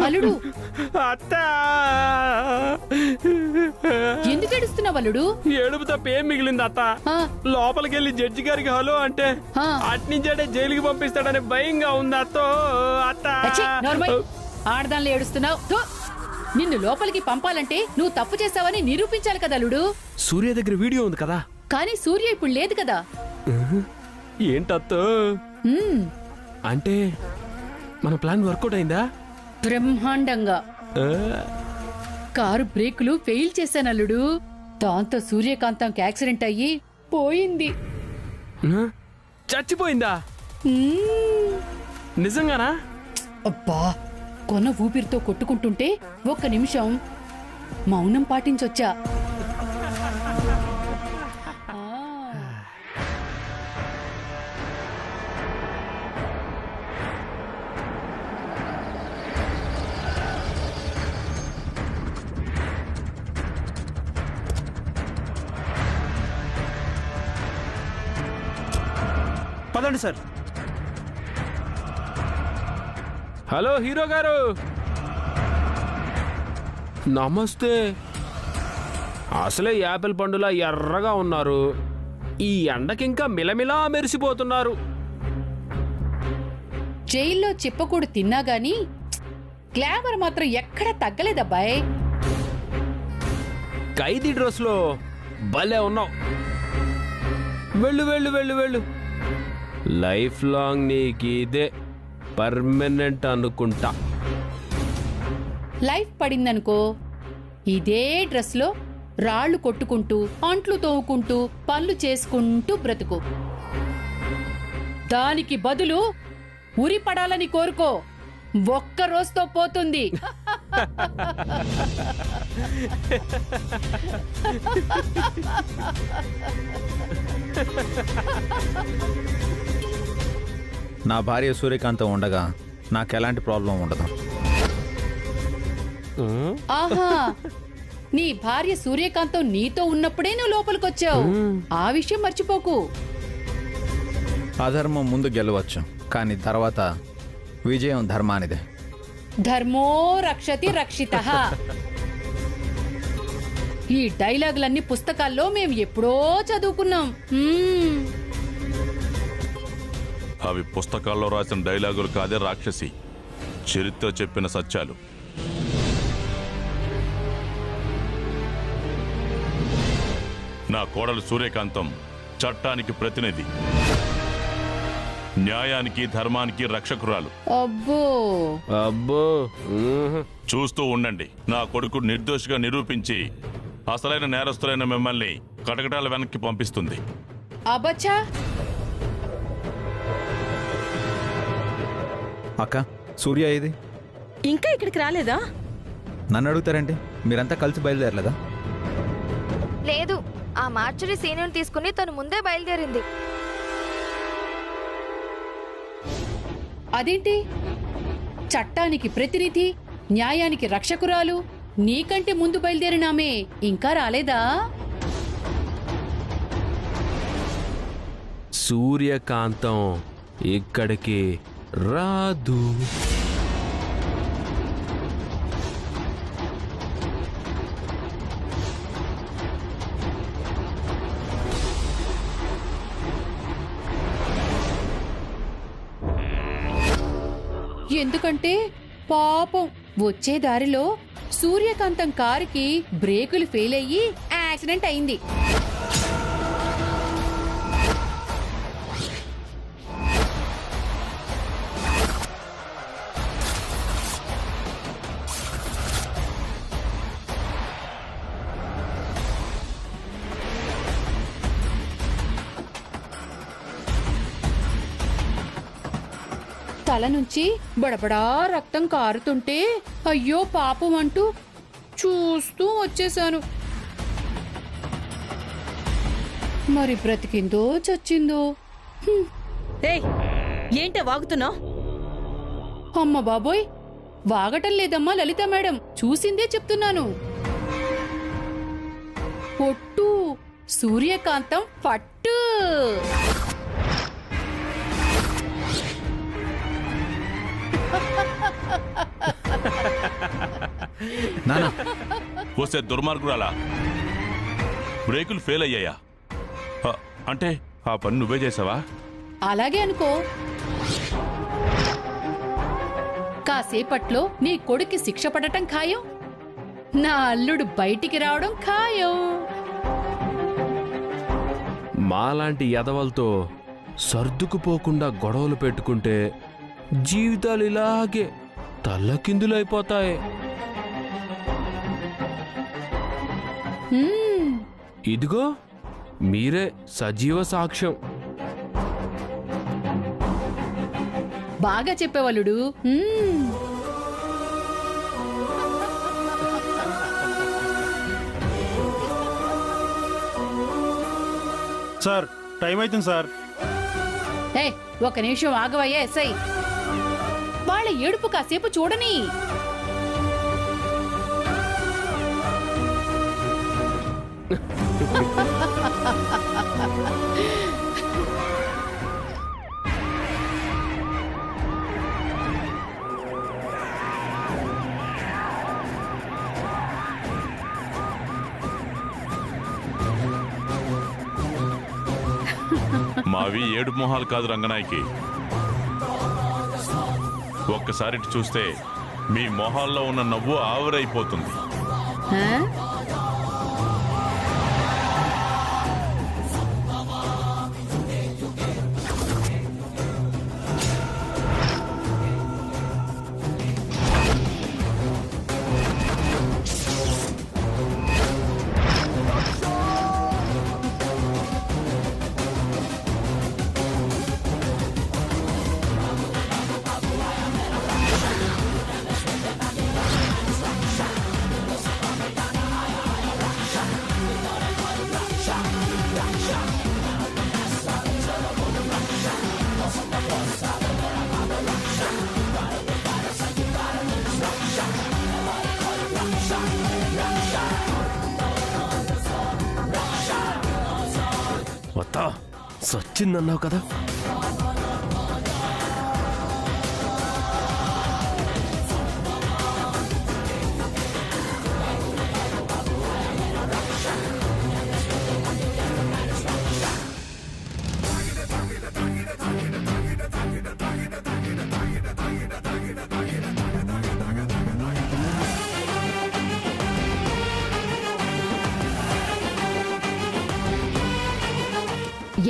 అల్లుడు అత్త ఎందుకు ఏడుస్తున్నావు అల్లుడు? ఏడుపు తప్ప ఏం మిగిలింది అత్త? లోపలికి వెళ్ళి జడ్జి గారికి హలో అంటే అట్నుంచే జైలుకి పంపిస్తాడని భయంగా ఉంది అత్త. అత్త ఆడదానిలో ఏడుస్తున్నావు. నిన్ను లోపలికి పంపాలంటే నువ్వు తప్పు చేసావని నిరూపించాలి కదా అల్లుడు. సూర్య దగ్గర వీడియో ఉంది కదా. కానీ సూర్య ఇప్పుడు లేదు కదా. ఏంటత్తో అంటే మన ప్లాన్ వర్కౌట్ అయిందా? బ్రహ్మాండంగా. కారు బ్రేకులు ఫెయిల్ చేశాను అల్లుడు. దాంతో సూర్యకాంతంకి యాక్సిడెంట్ అయ్యి పోయింది. చచ్చిపోయిందా? నిజంగానా? అబ్బా, కొన ఊపిరితో కొట్టుకుంటుంటే ఒక్క నిమిషం మౌనం పాటించొచ్చా. పదండి సార్. హలో హీరో గారు, నమస్తే. అసలే యాపిల్ పండులా ఎర్రగా ఉన్నారు, ఈ ఎండకింకా మిలమిలా మెరిసిపోతున్నారు. జైల్లో చిప్పకూడు తిన్నా గాని గ్లామర్ మాత్రం ఎక్కడా తగ్గలేదబ్బాయ్. ఖైదీ డ్రెస్ లో భలే ఉన్నావు. వెళ్ళు వెళ్ళు వెళ్ళు వెళ్ళు. లైఫ్ లాంగ్ నీకు ఇదే పర్మనెంట్ అనుకుంటా. లైఫ్ పడిందనుకో, ఇదే డ్రెస్ లో రాళ్లు కొట్టుకుంటూ, అంట్లు తోవుకుంటూ, పనులు చేసుకుంటూ బ్రతుకు. దానికి బదులు ఉరి పడాలని కోరుకో, ఒక్క రోజుతో పోతుంది. నా భార్య సూర్యకాంతం ఉండగా నాకెలాంటి ప్రాబ్లం ఉండదు. ఆహా, నీ భార్య సూర్యకాంతం నీతో ఉన్నప్పుడే నువ్వు లోపలికొచ్చావు. ఆ విషయం మర్చిపోకు. అధర్మం ముందు గెలవచ్చు, కానీ తర్వాత విజయం ధర్మానిదే. ధర్మో రక్షతి రక్షితః. ఈ డైలాగులన్నీ పుస్తకాల్లో మేము ఎప్పుడో చదువుకున్నాం. అవి పుస్తకాల్లో రాసిన డైలాగులు కాదే రాక్షసి, చరిత్ర చెప్పిన సత్యాలు. నా కోడలు సూర్యకాంతం చట్టానికి ప్రతినిధి, న్యాయానికి ధర్మానికి రక్షకురాలు. అబ్బో అబ్బో, చూస్తూ ఉండండి, నా కొడుకు నిర్దోషిగా నిరూపించి అసలైన నేరస్తులైన మిమ్మల్ని కటకటాల వెనక్కి పంపిస్తుంది. అబచ్చా. అక్క, సూర్య ఇది ఇంకా ఇక్కడికి రాలేదా? నన్ను అడుగుతారండి, మీరంతా కలిసి బయలుదేరలేదా? లేదు, ఆ మార్చురీ సీనియర్ తీసుకుని తను ముందే బయలుదేరింది. అదేంటి, చట్టానికి ప్రతినిధి, న్యాయానికి రక్షకురాలు, నీకంటే ముందు బయలుదేరినామే ఇంకా రాలేదా? సూర్యకాంతం ఇక్కడికి రాదు. ఎందుకంటే పాపం వచ్చే దారిలో సూర్యకాంతం కారుకి బ్రేకులు ఫెయిల్ అయ్యి యాక్సిడెంట్ అయింది. తల నుంచి బడబడా రక్తం కారుతుంటే అయ్యో పాపం అంటూ చూస్తూ వచ్చేశాను. మరి బ్రతికిందో చచ్చిందో. ఏంటే వాగుతున్నావు? అమ్మ బాబోయ్, వాగటం లేదమ్మా లలిత మేడం, చూసిందే చెప్తున్నాను. పొట్టు సూర్యకాంతం పట్టు. నానా వస్తే దుర్మార్గురాలా, బ్రేకులు ఫెయిల్ అయ్యాయా? అంటే ఆ పని నువ్వే చేసావా? అలాగే అనుకో. కాసేపట్లో నీ కొడుక్కి శిక్ష పడటం ఖాయం, నా అల్లుడు బయటికి రావడం ఖాయం. మాలాంటి యదవలతో సర్దుకుపోకుండా గొడవలు పెట్టుకుంటే జీవితాలు ఇలాగే తల్లకిందులైపోతాయి. హ్మ్, ఇదిగో మీరే సజీవ సాక్ష్యం. బాగా చెప్పేవాళ్ళుడు. సార్ టైం అవుతుంది సార్. ఏ ఒక నిమిషం ఆగవయ్యా ఎస్ఐ. వాళ్ళ ఏడుపు కాసేపు చూడని. మావి ఏడు మొహాలు కాదు రంగనాయకి. ఒక్కసారి చూస్తే మీ మొహాల్లో ఉన్న నవ్వు ఆవిరైపోతుంది. ఆ? వత్తా సచ్చిందన్నావు కదా.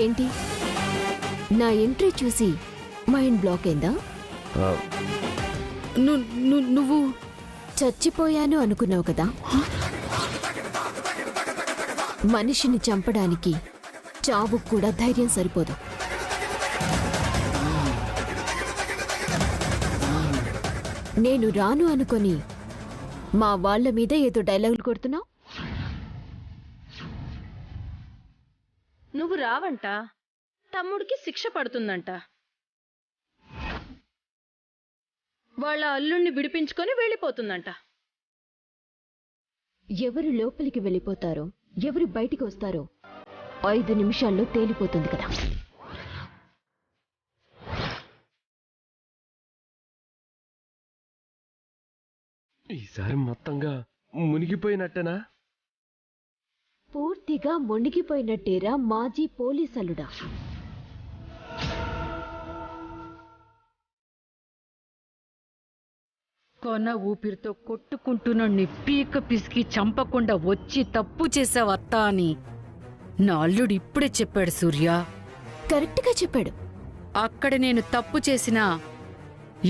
ఏంటి నా ఎంట్రీ చూసి మైండ్ బ్లాక్ అయిందా? నువ్వు చచ్చిపోయాను అనుకున్నావు కదా. మనిషిని చంపడానికి చావు కూడా ధైర్యం సరిపోదు. నేను రాను అనుకొని మా వాళ్ళ మీద ఏదో డైలాగులు కొడుతున్నావు. నువ్వు రావంట, తమ్ముడికి శిక్ష పడుతుందంట. వాళ్ళ అల్లుణ్ణి విడిపించుకొని వెళ్ళిపోతుందంట. ఎవరు లోపలికి వెళ్ళిపోతారో ఎవరు బయటికి వస్తారో 5 నిమిషాల్లో తేలిపోతుంది కదా. ఈసారి మొత్తంగా మునిగిపోయినట్టేనా? పూర్తిగా మునిగిపోయినట్టేరా మాజీ పోలీసలుడా. కొన ఊపిరితో కొట్టుకుంటున్న నీ పీక పిసికి చంపకుండా వచ్చి తప్పు చేసావత్తా అని నా అల్లుడు ఇప్పుడే చెప్పాడు సూర్య. కరెక్ట్గా చెప్పాడు. అక్కడ నేను తప్పు చేసినా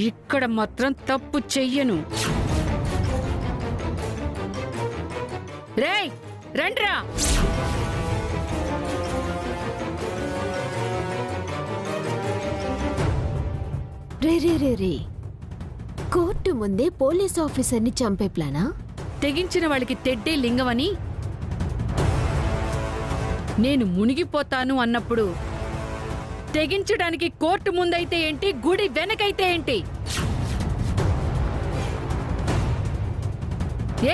ఇక్కడ మాత్రం తప్పు చెయ్యను. రేయ్ రండ్రా. రే కోర్టు ముందే పోలీస్ ఆఫీసర్ని చంపే ప్లానా? తెగించిన వాళ్ళకి తెడ్డే లింగమని నేను మునిగిపోతాను అన్నప్పుడు తెగించడానికి కోర్టు ముందైతే ఏంటి, గుడి వెనకైతే ఏంటి?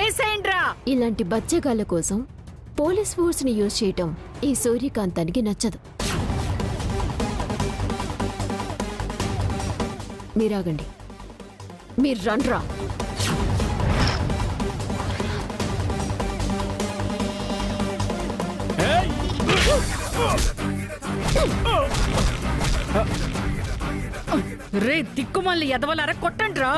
ఏసేండ్రా. ఇలాంటి బచ్చగాళ్ళ కోసం పోలీస్ ఫోర్స్ ని యూజ్ చేయటం ఈ సూర్యకాంతానికి నచ్చదు. మీరాగండి. మీరు రండ్రా. రే దిక్కుమాలి ఎదవలారా కొట్టండ్రా.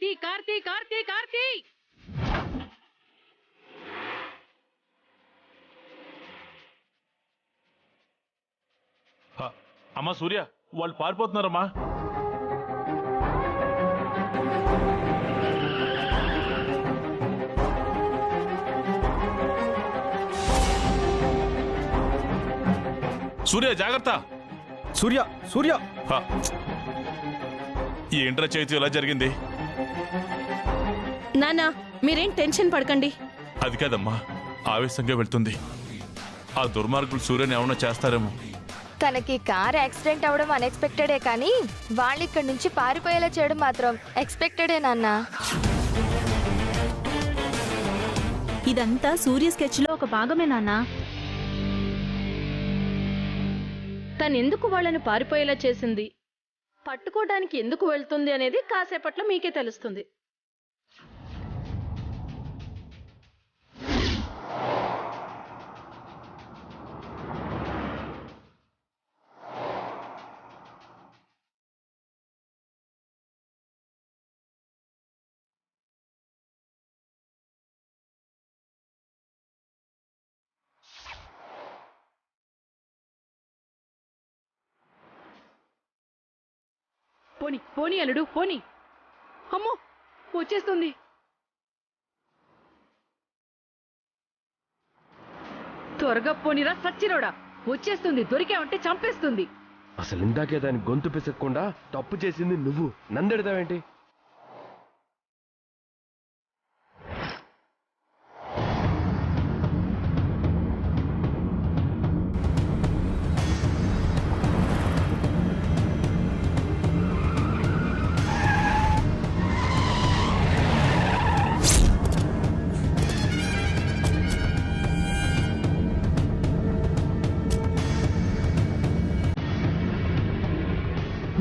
తీ కార్తీ కార్తీ కార్తీ. అమ్మా సూర్య, వాళ్ళు పారిపోతున్నారమ్మా. సూర్య జాగ్రత్త. సూర్య సూర్య ఏంట్రా చేతి ఇలా జరిగింది? నానా మీరేం టెన్షన్ పడకండి. అది కాదమ్మా, ఆవేశంగా వెళ్తుంది. ఆ దుర్మార్గులు సూర్యని ఏమన్నా చేస్తారేమో. తనకి కార్ యాక్సిడెంట్ అవడం అన్ఎక్స్పెక్టెడే కానీ వాళ్ళు ఇక్కడి నుంచి పారిపోయేలా చేయడం మాత్రం ఎక్స్పెక్టెడే నాన్న. ఇదంతా సూర్య స్కెచ్ లో ఒక భాగమే నాన్నా. తనెందుకు వాళ్ళని పారిపోయేలా చేసింది, పట్టుకోవడానికి ఎందుకు వెళ్తుంది అనేది కాసేపట్లో మీకే తెలుస్తుంది. పోని పోని అల్లుడు పోని. అమ్మో వచ్చేస్తుంది. త్వరగా పోనిరా సచ్చిరోడా, వచ్చేస్తుంది. దొరికావంటే చంపేస్తుంది. అసలు ఇందాకే దాని గొంతు పిసక్కుండా తప్పు చేసింది నువ్వు, నన్నెడతావేంటి?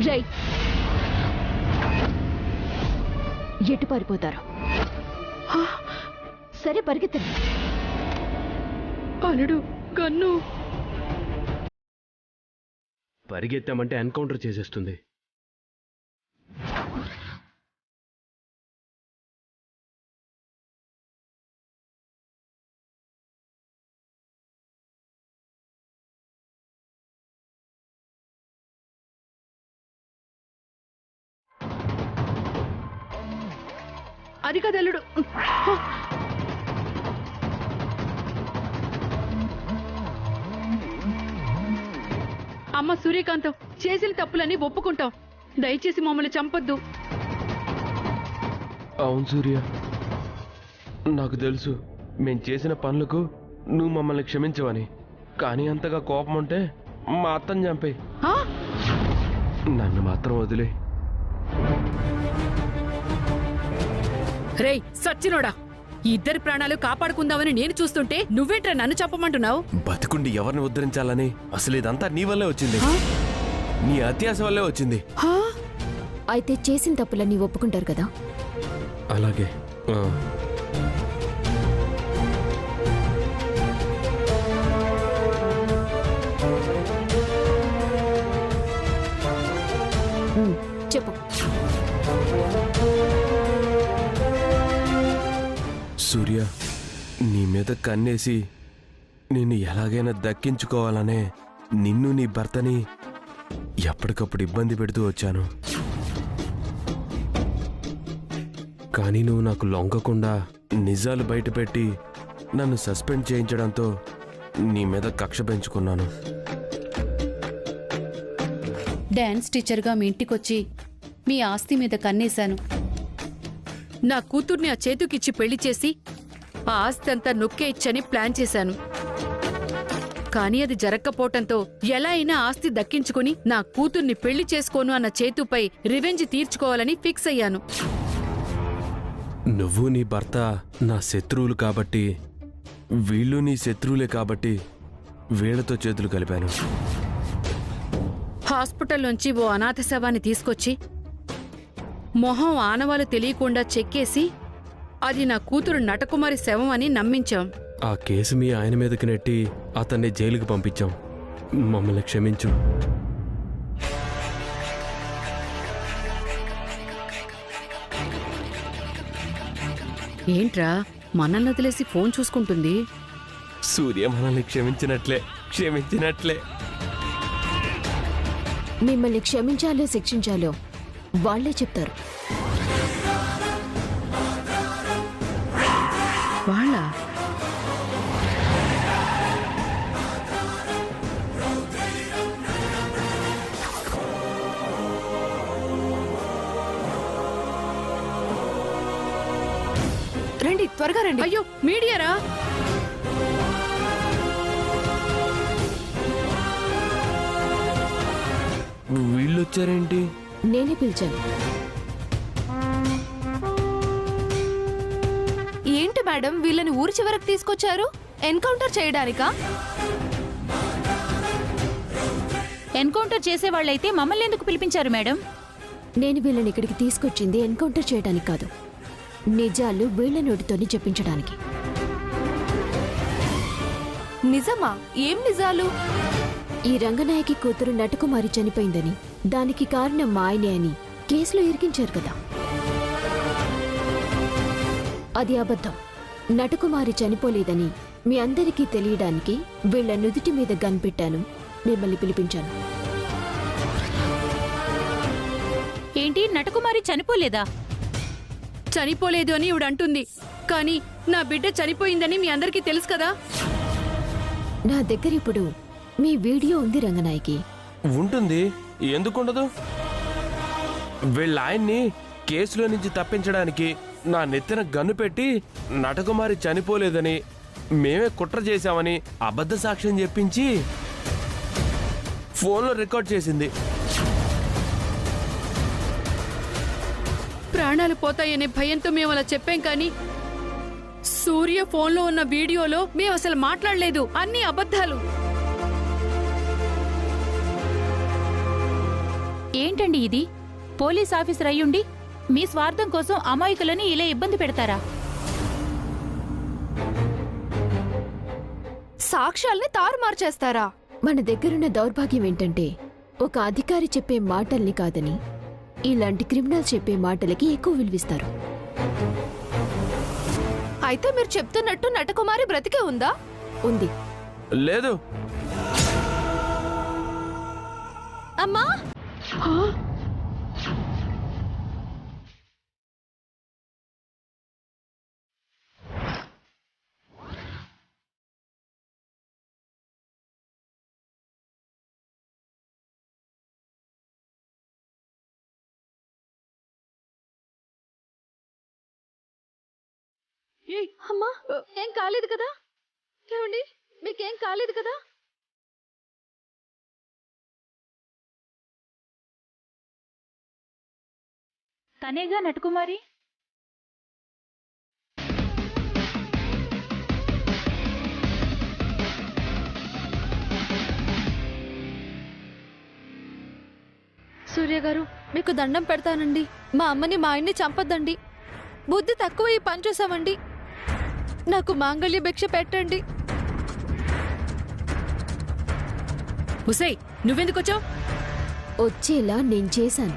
రై ఎటు పారిపోతారు? సరే పరిగెత్తండి. అల్లుడు గన్ను. పరిగెత్తామంటే ఎన్కౌంటర్ చేసేస్తుంది. అది కదల్లుడు. అమ్మ సూర్యకాంతం, చేసిన తప్పులని ఒప్పుకుంటాం. దయచేసి మమ్మల్ని చంపొద్దు. అవును సూర్య, నాకు తెలుసు మేం చేసిన పనులకు నువ్వు మమ్మల్ని క్షమించవని. కానీ అంతగా కోపం ఉంటే మా అత్తని చంపేయి. ఆ? నన్ను మాత్రం వదిలే. రేయ్ సచ్చినోడా, ఇద్దరి ప్రాణాలు కాపాడుకుందామని నేను చూస్తుంటే నువ్వేంట్రా నన్ను చంపమంటున్నావు? బతుకుండి ఎవరిని ఉద్ధరించాలని? అసలు ఇదంతా నీ వల్లే వచ్చింది, నీ అత్యాశ వల్లే వచ్చింది. అయితే చేసిన తప్పులన్నీ ఒప్పుకుంటారు కదా? అలాగే. చెప్పు. సూర్య, నీ మీద కన్నేసి నిన్ను ఎలాగైనా దక్కించుకోవాలనే నిన్ను నీ భర్తని ఎప్పటికప్పుడు ఇబ్బంది పెడుతూ వచ్చాను. కానీ నువ్వు నాకు లొంగకుండా నిజాలు బయటపెట్టి నన్ను సస్పెండ్ చేయించడంతో నీ మీద కక్ష పెంచుకున్నాను. డాన్స్ టీచర్గా మీ ఇంటికొచ్చి మీ ఆస్తి మీద కన్నేశాను. నా కూతుర్ని ఆ చేతుకిచ్చి పెళ్లి చేసి ఆ ఆస్తి అంతా నొక్కే ఇచ్చని ప్లాన్ చేశాను. కానీ అది జరగకపోవటంతో ఎలా అయినా ఆస్తి దక్కించుకుని నా కూతుర్ని పెళ్లి చేసుకోను అన్న చేతుపై రివెంజ్ తీర్చుకోవాలని ఫిక్స్ అయ్యాను. నువ్వు నీ భర్త నా శత్రువులు కాబట్టి, వీళ్ళు నీ శత్రువులే కాబట్టి వీళ్లతో చేతులు కలిపాను. హాస్పిటల్లోంచి ఓ అనాథ శవాన్ని తీసుకొచ్చి మొహం ఆనవాలు తెలియకుండా చెక్కేసి అది నా కూతురు నటకుమారి శవం అని నమ్మించాం. ఆ కేసు మీ ఆయన మీదకి నెట్టి అతన్ని జైలుకి పంపించాం. మమ్మల్ని క్షమించు. ఏంట్రా మనల్ని వదిలేసి ఫోన్ చూసుకుంటుంది? సూర్య మనల్ని క్షమించినట్లే, క్షమించినట్లే. మిమ్మల్ని క్షమించాలో శిక్షించాలో వాళ్లే చెప్తారు. వాళ్ళ రండి, త్వరగా రండి. అయ్యో మీడియారా? వీళ్ళొచ్చారేంటి? నేనే పిలిచాను. ఏంటి మేడం వీళ్ళని ఊరి చివరకు తీసుకొచ్చారు? ఎన్కౌంటర్ చేయడానికా? ఎన్కౌంటర్ చేసేవాళ్ళైతే మమ్మల్ని ఎందుకు పిలిపించారు మేడం? నేను వీళ్ళని ఇక్కడికి తీసుకొచ్చింది ఎన్కౌంటర్ చేయడానికి కాదు, నిజాలు వీళ్ళ నోటితోనే చెప్పించడానికి. నిజమా? ఏం నిజాలు? ఈ రంగనాయకి కూతురు నటకుమారి చనిపోయిందని, దానికి కారణం మా ఆయనే అని కేసులో ఇరికించారు కదా. అది అబద్ధం. నటకుమారి చనిపోలేదని మీ అందరికీ తెలియడానికి వీళ్ళ నుదుటి మీద గన్ పెట్టాను, మిమ్మల్ని పిలిపించాను. ఏంటి, నటకుమారి చనిపోలేదా? చనిపోలేదు అని ఇవిడ అంటుంది, కానీ నా బిడ్డ చనిపోయిందని మీ అందరికీ తెలుసు కదా. నా దగ్గర ఇప్పుడు మీ వీడియో ఉంది రంగనాయకి. ఉంటుంది, ఎందుకుండదు? వీళ్ళ ఆయన్ని కేసులో నుంచి తప్పించడానికి నా నెత్తిన గన్ను పెట్టి నటకుమారి చనిపోలేదని, మేమే కుట్ర చేశామని అబద్ధ సాక్ష్యం చెప్పించి ఫోన్లో రికార్డ్ చేసింది. ప్రాణాలు పోతాయనే భయంతో మేము అలా చెప్పాం, కానీ సూర్య ఫోన్లో ఉన్న వీడియోలో మేము అసలు మాట్లాడలేదు, అన్ని అబద్ధాలు. ఏంటండి ఇది? పోలీస్ ఆఫీసర్ అయ్యుండి మీ స్వార్థం కోసం అమాయకులని ఇలా ఇబ్బంది పెడతారా? సాక్ష్యాల్ని తారుమారు చేస్తారా? మన దగ్గరున్న దౌర్భాగ్యం ఏంటంటే ఒక అధికారి చెప్పే మాటల్ని కాదని ఇలాంటి క్రిమినల్ చెప్పే మాటలకి ఎక్కువ విలువిస్తారు. అయితే మీరు చెప్తున్నట్టు నటకుమారి బ్రతికే ఉందా? ఉంది. లేదు. అమ్మా! అమ్మా ఏం కాలేదు కదా? ఏమండి మీకేం కాలేదు కదా? తనేగా నటుకుమారి. సూర్య గారు మీకు దండం పెడతానండి. మా అమ్మని మా ఆయన్ని చంపద్దండి. బుద్ధి తక్కువ ఈ పని చేసామండి. నాకు మాంగళ్య భిక్ష పెట్టండి. ఉసై, నువ్వెందుకొచ్చావు? వచ్చేలా నేను చేశాను.